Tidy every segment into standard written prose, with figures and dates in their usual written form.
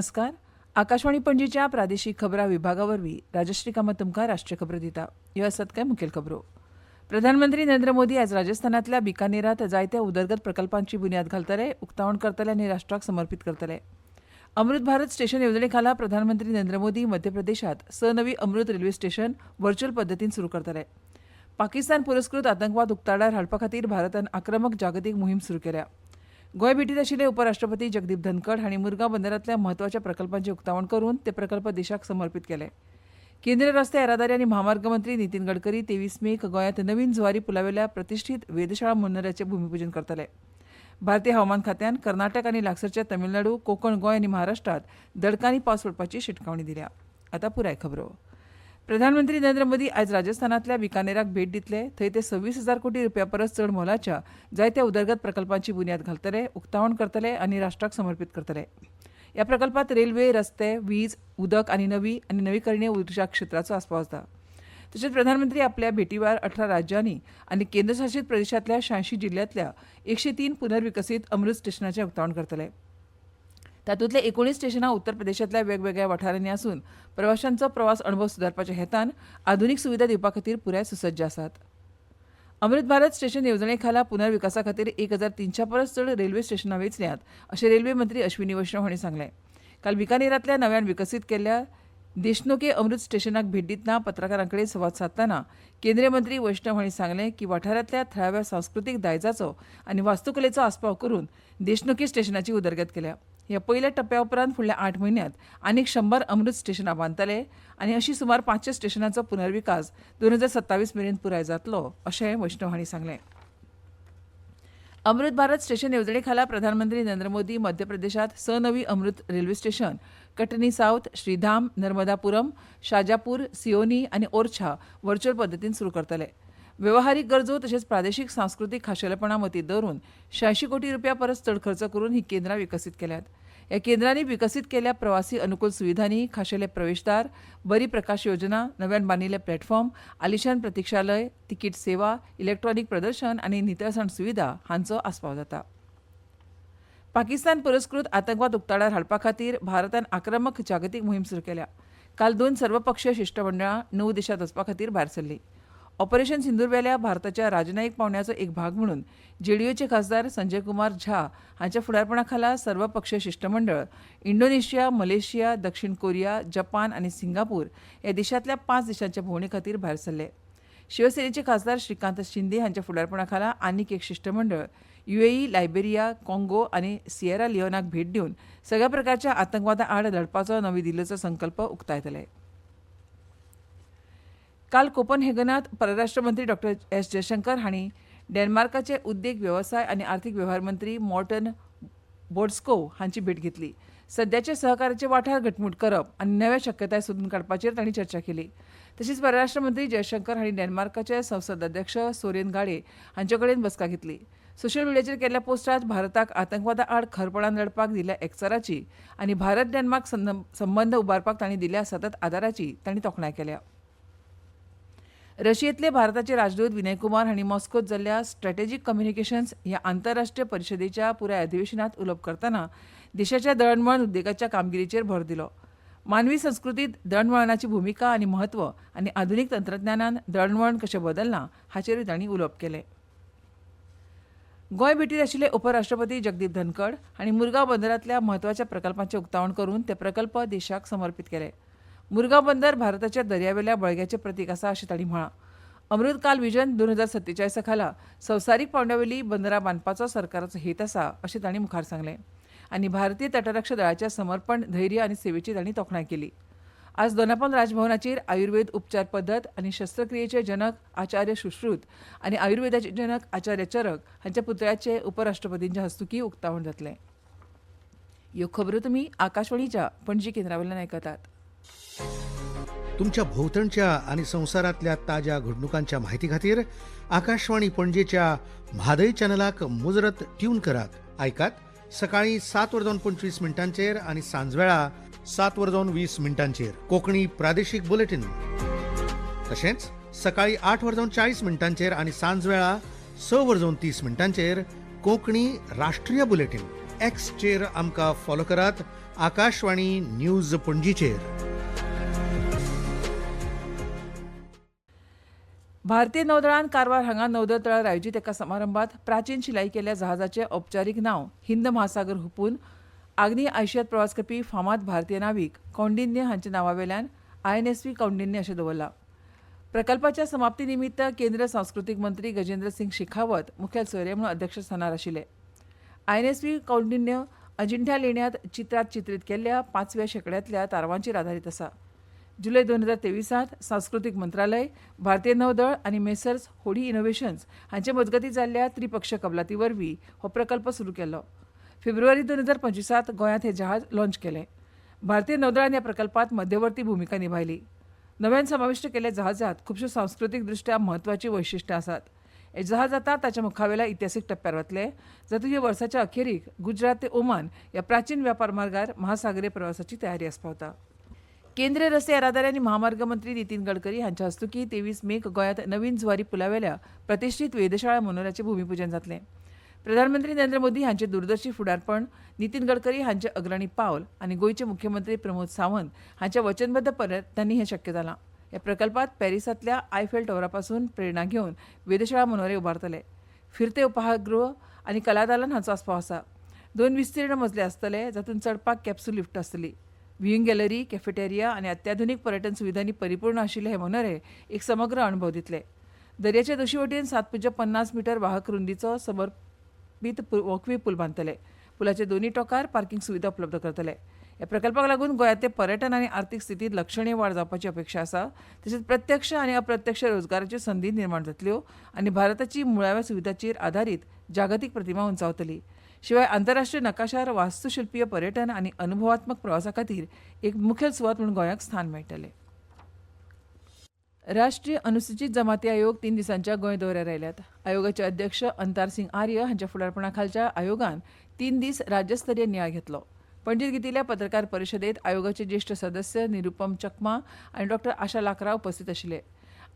नमस्कार. आकाशवाणी पणजीच्या प्रादेशीक खबरां विभागावरवीं राजश्री कामत तुमकां राष्ट्रीय खबरो दिता. ह्यो आसात कांय मुखेल खबरो. प्रधानमंत्री नरेंद्र मोदी आज राजस्थानांतल्या बिकानेरांत जायत्या उदरगत प्रकल्पांची बुन्याद घालतले, उक्तावण करतले आनी राष्ट्राक समर्पीत करतले. अमृत भारत स्टेशन येवजणे खाला प्रधानमंत्री नरेंद्र मोदी मध्य प्रदेशांत 6 नवी अमृत रेल्वे स्टेशन व्हर्च्युअल पद्दतीन सुरू करतले. पाकिस्तान पुरस्कृत आतंकवाद उक्ताडार हाडपा खातीर भारतान आक्रमक जागतीक मोहीम सुरू केल्या. गोंय भेटीत आशिल्ले उपराष्ट्रपती जगदीप धनखड हांणी मुरगांव बंदरांतल्या म्हत्वाच्या प्रकल्पांचे उक्तावण करून ते प्रकल्प देशाक समर्पीत केले. केंद्रीय रस्ते येरादारी आनी महामार्ग मंत्री नितीन गडकरी 23 मेक गोंयांत नवीन जुवारी पुलावेल्या प्रतिश्ठीत वेधशाळा मंदिराचें भुमिपूजन करतले. भारतीय हवामान खात्यान कर्नाटक आनी लागसरच्या तमिळनाडू, कोकण, गोंय आनी महाराष्ट्रांत दडकांनी पावस पडपाची शिटकावणी दिल्या. आतां पुराय खबरो. प्रधानमंत्री नरेंद्र मोदी आज राजस्थानांतल्या बिकानेराक भेट दितले. थंय ते 26,000 कोटी रुपया परस चड मोलाच्या जायत्या उदरगत प्रकल्पांची बुन्याद घालतले, उक्तावण करतले आनी राष्ट्राक समर्पीत करतले. ह्या प्रकल्पांत रेल्वे, रस्ते, वीज, उदक आनी नवीकरणीय उर्जा क्षेत्राचो आस्पाव आसा. तशेंच प्रधानमंत्री आपल्या भेटी वेळार 18 राज्यांनी आनी केंद्रशासीत प्रदेशांतल्या 86 जिल्ल्यांतल्या 103 पुनर्विकसीत अमृत स्टेशनाचें उक्तावण करतले. तातूंतले 19 स्टेशनां उत्तर प्रदेशांतल्या वेगवेगळ्या वाठारांनी आसून प्रवाशांचो प्रवास अणभव सुदारपाच्या हेतान आधुनीक सुविधा दिवपा खातीर पुराय सुसज्ज आसात. अमृत भारत स्टेशन येवजणे खाला पुनर्विकासा खातीर 1300 परस चड रेल्वे स्टेशनां वेंचल्यात अशें रेल्वे मंत्री अश्विनी वैष्णव हांणी सांगलें. काल बिकानेरांतल्या नव्यान विकसीत केल्ल्या देशनोके अमृत स्टेशनाक भेट दितना पत्रकारांकडेन संवाद सादतना केंद्रीय मंत्री वैष्णव हांणी सांगलें की वाठारांतल्या थळाव्या सांस्कृतीक दायजाचो आनी वास्तुकलेचो आस्पाव करून देशनोके स्टेशनाची उदरगत केल्या. ह्या पयल्या टप्प्या उपरांत फुडल्या 8 म्हयन्यांत आनीक 100 अमृत स्टेशनां बांदतले आनी अशी सुमार 500 स्टेशनांचो पुनर्विकास 2027 मेरेन पुराय जातलो अशें वैष्णव हांणी सांगलें. अमृत भारत स्टेशन येवजणे खाला प्रधानमंत्री नरेंद्र मोदी मध्य प्रदेशांत 6 नवी अमृत रेल्वे स्टेशन कटनी साउथ, श्रीधाम, नर्मदापुरम, शाजापूर, सिओनी आनी ओरछा व्हर्च्युअल पद्दतीन सुरू करतले. वेवहारीक गरजो तशेंच प्रादेशीक सांस्कृतीक खाशेलपणां मतींत दवरून 86 कोटी रुपया परस चड खर्च करून ही केंद्रां विकसीत केल्यात. ह्या केंद्रांनी विकसीत केल्ल्या प्रवासी अनुकूल सुविधांनी खाशेले प्रवेशदार, बरी प्रकाश योजना, नव्यान बांदिल्ले प्लॅटफॉर्म, आलिशान प्रतीक्षालय, तिकीट सेवा, इलेक्ट्रॉनिक प्रदर्शन आनी नितळसाण सुविधा हांचो आस्पाव जाता. पाकिस्तान पुरस्कृत आतंकवाद उक्ताडार हाडपा खातीर भारतान आक्रमक जागतीक मोहीम सुरू केल्या. काल 2 सर्वपक्षीय शिष्टमंडळां 9 देशांत वचपा खातीर भायर सरलीं. ऑपरेशन सिंदूर वेल्या भारताच्या राजनयिक पावण्याचो एक भाग म्हणून जेडीयूचे खासदार संजय कुमार झा हांच्या फुडारपणा खाला सर्वपक्षीय शिष्टमंडळ इंडोनेशिया, मलेशिया, दक्षिण कोरिया, जपान आनी सिंगापूर ह्या देशांतल्या 5 देशांच्या भोंवणे खातीर भायर सरले. शिवसेनेचे खासदार श्रीकांत शिंदे हांच्या फुडारपणा खाला आनीक एक शिष्टमंडळ युएई, लायबेरिया, काँगो आनी सियेरा लिओनाक भेट दिवन सगळ्या प्रकारच्या आतंकवादा आड लढपाचो नवी दिल्लीचो संकल्प उक्तायतले. काल कोपनहेगनात परराष्ट्र मंत्री डॉ. एस जयशंकर हांणी डेन्मार्काचे उद्देग, वेवसाय आनी आर्थीक वेव्हार मंत्री मॉर्टन बोड्स्कोव हांची भेट घेतली. सद्याचे सहकार्याचे वाठार घटमूट करप आनी नव्या शक्यताय सोदून काडपाचेर तांणी चर्चा केली. तशेंच परराष्ट्र मंत्री जयशंकर हांणी डेन्मार्काचे संसद अध्यक्ष सोरेन गाडे हांचे कडेन बसका घेतली. सोशल मिडियाचेर केल्ल्या पोस्टांत भारताक आतंकवादा आड खरपणान लढपाक दिल्ल्या एकचाराची आनी भारत डेन्मार्क संबंद उबारपाक तांणी दिल्ल्या सतत आदाराची तांणी तोखणाय केल्या. रशियेंतले भारताचे राजदूत विनय कुमार हांणी मॉस्कोत जाल्ल्या स्ट्रॅटेजीक कम्युनिकेशन्स ह्या आंतरराष्ट्रीय परिशदेच्या पुराय अधिवेशनांत उलोवप करतना देशाच्या दळणवळण उद्देगाच्या कामगिरीचेर भर दिलो. मानवी संस्कृतीत दळणवळणाची भुमिका आनी म्हत्व आनी आधुनीक तंत्रज्ञानान दळणवळण कशें बदललां हाचेरूय तांणी उलोवप केलें. गोंय भेटीत आशिल्ले उपराष्ट्रपती जगदीप धनखड हांणी मुरगांव बंदरांतल्या म्हत्वाच्या प्रकल्पांचें उक्तावण करून ते प्रकल्प देशाक समर्पीत केले. मुरगांव बंदर भारताच्या दर्यावेल्या बळग्याचें प्रतीक आसा अशें तांणी म्हळां. अमृत काल विजन 2047 खाला संवसारीक पांवड्यावेली बंदरां बांदपाचो सरकाराचो हेत आसा अशें तांणी मुखार सांगलें. आनी भारतीय तटरक्षक दळाच्या समर्पण, धैर्य आनी सेवेची तांणी तोखणाय केली. आज दोनापावल राजभवनाचेर आयुर्वेद उपचार पद्दत आनी शस्त्रक्रियेचे जनक आचार्य सुश्रुत आनी आयुर्वेदाचे जनक आचार्य चरक हांच्या पुतळ्याचें उपराष्ट्रपतींच्या हस्तुकीं उक्तावण जातलें. ह्यो खबरो तुमी आकाशवाणीच्या पणजी केंद्रावेल्यान आयकतात. तुमच्या भोवतणच्या आणि संसारातल्या ताज्या घडणुकांच्या माहिती खातीर आकाशवाणी पणजेच्या म्हादय चॅनलाक मुजरत ट्यून करात. ऐकात सकाळी 7:25 आणि सांजवेळा 7:20 कोंकणी प्रादेशीक बुलेटिन. तशेंच सकाळी 8:40 आणि सांजवेळा 6:30 कोंकणी राष्ट्रीय बुलेटिन. एक्सचेर आमकां फॉलो करात आकाशवाणी न्यूज पणजीचेर. भारतीय नौदळान कारवार हांगा नौदळ तळार आयोजीत एका समारंभात प्राचीन शिलाई केल्ल्या जहाजाचे औपचारीक नांव हिंद महासागर हुपून आग्नेय आशियांत प्रवास करपी फामाद भारतीय नावीक कौंडिन्य हांच्या नांवावेल्यान INSV कौंडिन्य अशें दवरलां. प्रकल्पाच्या समाप्ती निमित्त केंद्र सांस्कृतीक मंत्री गजेंद्र सिंग शेखावत मुखेल सोयरे म्हणून अध्यक्षस्थानार आशिल्ले. INSV कौंडिन्य अजिंठा लेण्यांत चित्रांत चित्रीत केल्ल्या 5व्या शेंकड्यांतल्या तारवांचेर आदारीत आसा. जुलय 2023 सांस्कृतीक मंत्रालय, भारतीय नौदळ आनी मेसर्स होडी इनोव्हेशन्स हांचे मजगतीं जाल्ल्या त्रिपक्षीय कबलाती वरवीं हो प्रकल्प सुरू केल्लो. फेब्रुवारी 2025 गोंयांत हे जहाज लॉन्च केलें. भारतीय नौदळान ह्या प्रकल्पांत मध्यवर्ती भुमिका निभायली. नव्यान समाविष्ट केल्ल्या जहाजांत खुबश्यो सांस्कृतीक दृश्ट्या म्हत्वाची वैशिश्ट्यां आसात. हे जहाज आतां ताच्या मुखावेल्या इतिहासीक टप्प्यार वतले, जातूंत ह्या वर्साच्या अखेरीक गुजरात ते ओमान ह्या प्राचीन व्यापार मार्गार महासागरीय प्रवासाची तयारी आस्पावता. केंद्रीय रस्ते येरादारी आनी महामार्ग मंत्री नितीन गडकरी हांच्या हस्तुकीं 23 मेक गोंयांत नवीन जुवारी पुलावेल्या प्रतिश्ठीत वेधशाळा मनोऱ्याचें भुमिपूजन जातलें. प्रधानमंत्री नरेंद्र मोदी हांचे दूरदर्शी फुडारपण, नितीन गडकरी हांचे अग्रणी पावल आनी गोंयचे मुख्यमंत्री प्रमोद सावंत हांच्या वचनबद्ध प्रयत्नांनी हें शक्य जालां. ह्या प्रकल्पांत पॅरिसांतल्या आयफेल टॉवरा पासून प्रेरणा घेवन वेधशाळा मनोरे उबारतले. फिरते उपाहारगृह आनी कलादालन हांचो आस्पाव आसा. 2 विस्तीर्ण मजले आसतले, जातूंत चडपाक कॅप्सूल लिफ्ट आसतली. व्ह्यूइंग गॅलरी, कॅफेटेरिया आनी अत्याधुनीक पर्यटन सुविधांनी परिपूर्ण आशिल्ले हे मनोरे एक समग्र अणभव दितले. दर्याचे दोशी वटेन 750 मीटर वाहक रुंदीचो समर्पीत वॉकवे पूल बांदतले. पुलाच्या दोनूय टोकार पार्किंग सुविधा उपलब्ध करतले. ह्या प्रकल्पाक लागून गोंयांतले पर्यटन आनी आर्थीक स्थितींत लक्षणीय वाड जावपाची अपेक्षा आसा. तशेंच प्रत्यक्ष आनी अप्रत्यक्ष रोजगाराच्यो संदी निर्माण जातल्यो आनी भारताची मुळाव्या सुविधांचेर आदारीत जागतीक प्रतिमा उंचावतली. शिवाय आंतरराष्ट्रीय नकाशार वास्तुशिल्पीय पर्यटन आनी अनुभवात्मक प्रवासा खातीर एक मुखेल सुवात म्हणून गोंयाक स्थान मेळटलें. राष्ट्रीय अनुसूचित जमाती आयोग 3 दिसांच्या गोंय दौऱ्यार आयल्यात. आयोगाचे अध्यक्ष अंतार सिंग आर्य हांच्या फुडारपणा खालच्या आयोगान 3 दीस राज्यस्तरीय नियाळ घेतलो. पणजेंत घेतिल्ल्या पत्रकार परिशदेंत आयोगाचे ज्येश्ठ सदस्य निरुपम चकमा आनी डॉ. आशा लाकराव उपस्थित आशिल्ले.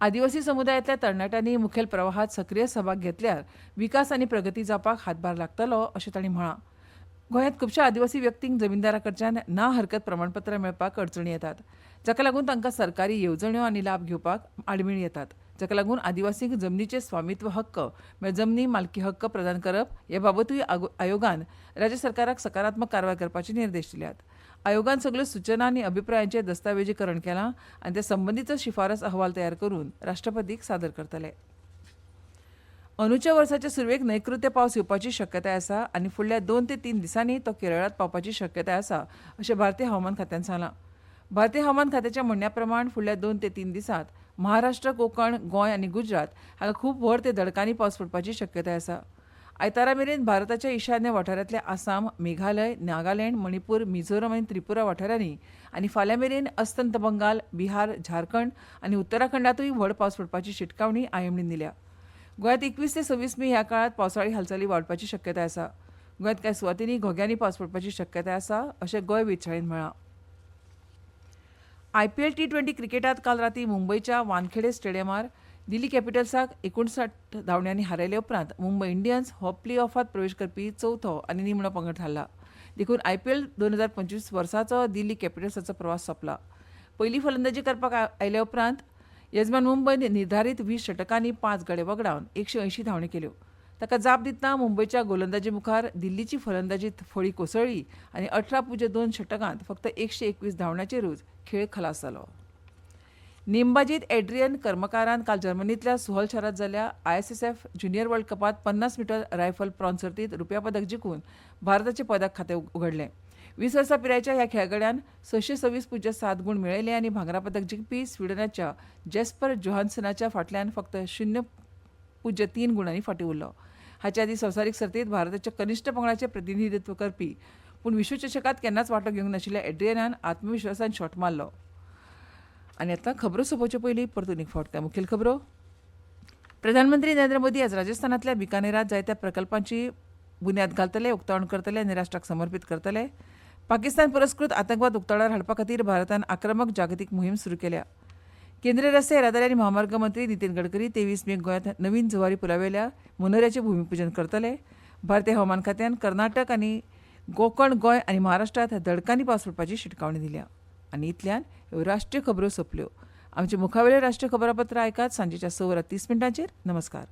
आदिवासी समुदायांतल्या तरणाट्यांनी मुखेल प्रवाहात सक्रीय सहभाग घेतल्यार विकास आनी प्रगती जावपाक हातभार लागतलो अशें तांणी म्हळां. गोंयांत खुबश्या आदिवासी व्यक्तींक जमीनदारा कडच्यान ना हरकत प्रमाणपत्रां मेळपाक अडचणी येतात, जाका लागून तांकां सरकारी येवजण्यो आनी लाभ घेवपाक आडमेळी येतात. जाका लागून आदिवासींक जमनीचे स्वामित्व हक्क म्हळ्यार जमनी मालकी हक्क प्रदान करप हे बाबतूय आयोगान राज्य सरकाराक सकारात्मक कारवाय करपाचे निर्देश दिल्यात. आयोगान सगळ्यो सूचना आनी अभिप्रायांचें दस्तावेजीकरण केलां आनी ते संबंदीचो शिफारस अहवाल तयार करून राष्ट्रपतीक सादर करतले. अंदूच्या वर्साच्या सुरवेक नैऋत्य पावस येवपाची शक्यताय आसा आनी फुडल्या 2 ते 3 दिसांनी तो केरळांत पावपाची शक्यताय आसा अशें भारतीय हवामान खात्यान सांगलां. भारतीय हवामान खात्याच्या म्हणण्या प्रमाण फुडल्या 2 ते 3 दिसांत महाराष्ट्र, कोकण, गोंय आनी गुजरात हांगा खूब व्हड ते दडकांनी पावस पडपाची शक्यताय आसा. आयतारा मेरेन भारताच्या ईशान्य वाठारांतल्या आसाम, मेघालय, नागालँड, मणिपूर, मिझोराम आनी त्रिपुरा वाठारांनी आनी फाल्यां मेरेन अस्तंत बंगाल, बिहार, झारखंड आनी उत्तराखंडातूय व्हड पावस पडपाची शिटकावणी आयएमडीन दिल्या. गोंयांत 21 ते 26 मे ह्या काळात पावसाळी हालचाली वाडपाची शक्यताय आसा. गोंयांत कांय सुवातींनी घोग्यांनी पावस पडपाची शक्यताय आसा अशें गोंय वेधशाळेन म्हळां. IPL T20 क्रिकेटांत काल रातीं मुंबयच्या वानखेडे स्टेडियमार दिल्ली कॅपिटल्साक 59 धांवड्यांनी हारयले उपरांत मुंबय इंडियन्स हो प्ले ऑफांत प्रवेश करपी चवथो आनी निमणो पंगड थारला. देखून IPL 2025 वर्साचो दिल्ली कॅपिटल्साचो प्रवास सोंपला. पयली फलंदाजी करपाक आयले उपरांत येजमान मुंबयन निर्धारीत 20 षटकांनी 5 गडे वगडावन 180 धांवड्यो केल्यो. ताका जाप दितना मुंबयच्या गोलंदाजी मुखार दिल्लीची फलंदाजी फळी कोसळ्ळी आनी 18.2 षटकांत फक्त 121 धांवड्यांचेरूच खेळ खलास जालो. नेमबाजीत एड्रियन कर्मकारान काल जर्मनींतल्या सुहल शारांत जाल्ल्या ISSF ज्युनियर वर्ल्ड कपांत 50 मीटर रायफल प्रॉन सर्तींत रुप्या पदक जिखून भारताचे पदक खातें उगडलें. 20 वर्सां पिरायेच्या ह्या खेळगड्यान 626.7 गूण मेळयले आनी भांगरा पदक जिखपी स्विडनाच्या जेस्पर जोहान्सनाच्या फाटल्यान फक्त 0.3 गुणांनी फाटीं उरलो. हाचे आदीं संवसारीक सर्तींत भारताच्या कनिश्ठ पंगडाचें प्रतिनिधित्व करपी पूण विश्वचषकांत केन्नाच वांटो घेवंक नाशिल्ल्या एड्रियनान आत्मविश्वासान शॉट मारलो. आनी आतां खबरो सोंपोवचे पयलीं परतून एक फावट त्या मुखेल खबरो. प्रधानमंत्री नरेंद्र मोदी आज राजस्थानांतल्या बिकानेरांत जायत्या प्रकल्पांची बुन्याद घालतले, उक्तावण करतले आनी राष्ट्राक समर्पीत करतले. पाकिस्तान पुरस्कृत आतंकवाद उक्ताडार हाडपा खातीर भारतान आक्रमक जागतीक मोहीम सुरू केल्या. केंद्रीय रस्ते येरादारी आनी महामार्ग मंत्री नितीन गडकरी 23 मेक गोंयांत नवीन जुवारी पुलावेल्या मनोऱ्याचें भुमिपूजन करतले. भारतीय हवामान खात्यान कर्नाटक आनी कोकण, गोंय आनी महाराष्ट्रांत दडकांनी पावस पडपाची शिटकावणी दिल्या. आनी इतल्यान ह्यो राष्ट्रीय खबरो सोंपल्यो. आमचे मुखावेले राष्ट्रीय खबरापत्र आयकात सांजेच्या 6:30 नमस्कार.